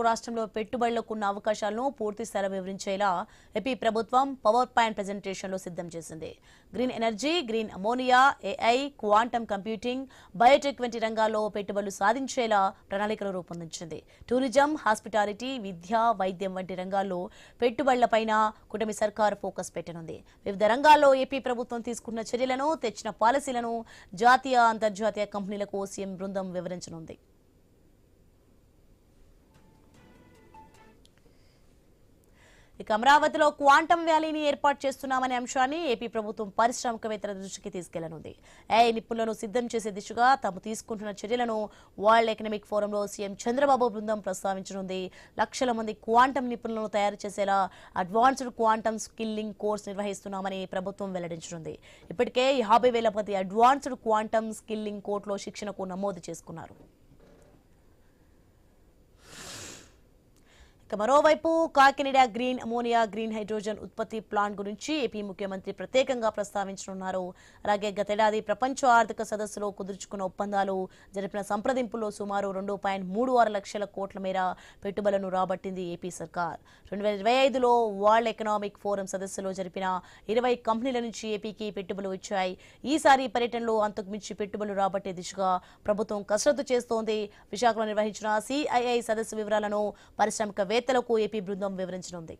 రాష్ట్రంలో పెట్టుబడులకు ఉన్న అవకాశాలను పూర్తి స్థాయిలో వివరించేలా ఏపీ ప్రభుత్వం పవర్ పాయింట్ ప్రెజెంటేషన్లో సిద్ధం చేసింది. Green energy, green ammonia, AI, quantum computing, Biotech వంటి రంగాల్లో పెట్టుబడులు సాధించేలా ప్రణాళికలు రూపొందించింది. టూరిజం, హాస్పిటాలిటీ, విద్య, వైద్యం వంటి రంగాల్లో పెట్టుబడులపైన కూటమి సర్కారు ఫోకస్ పెట్టనుంది. వివిధ రంగాల్లో ఏపీ ప్రభుత్వం తీసుకున్న చర్యలను, తెచ్చిన పాలసీలను జాతీయ, అంతర్జాతీయ కంపెనీలకు సీఎం బృందం వివరించనుంది. ఇక అమరావతిలో క్వాంటమ్ వ్యాలీని ఏర్పాటు చేస్తున్నామనే అంశాన్ని ఏపీ ప్రభుత్వం పారిశ్రామికవేత్తల దృష్టికి తీసుకెళ్లనుంది. ఏఐ నిపుణులను సిద్ధం చేసే దిశగా తాము తీసుకుంటున్న చర్యలను వరల్డ్ ఎకనామిక్ ఫోరంలో సీఎం చంద్రబాబు బృందం ప్రస్తావించనుంది. లక్షల మంది క్వాంటమ్ నిపుణులను తయారు చేసేలా అడ్వాన్స్డ్ క్వాంటమ్ స్కిల్లింగ్ కోర్సు నిర్వహిస్తున్నామని ప్రభుత్వం వెల్లడించనుంది. ఇప్పటికే 50,000 మంది అడ్వాన్స్డ్ క్వాంటమ్ స్కిల్లింగ్ కోర్సులో శిక్షణకు నమోదు చేసుకున్నారు. మరోవైపు Kakinada green ammonia, green hydrogen ఉత్పత్తి ప్లాంట్ గురించి ఏపీ ముఖ్యమంత్రి ప్రత్యేకంగా ప్రస్తావించనున్నారు. అలాగే గతేడాది ప్రపంచ ఆర్థిక సదస్సులో కుదుర్చుకున్న ఒప్పందాలు, జరిపిన సంప్రదింపుల్లో సుమారు 2.36 లక్షల కోట్ల మేర పెట్టుబడులను రాబట్టింది ఏపీ సర్కార్. 2025లో వరల్డ్ ఎకనామిక్ ఫోరం సదస్సులో జరిపిన 20 కంపెనీల నుంచి ఏపీకి పెట్టుబడులు వచ్చాయి. ఈసారి పర్యటనలో అంతకు మించి పెట్టుబడులు రాబట్టే దిశగా ప్రభుత్వం కసరత్తు చేస్తోంది. విశాఖలో నిర్వహించిన సిఐఐ సదస్సు వివరాలను పారిశ్రామికవేత్తలకు ఏపీ బృందం వివరించనుంది.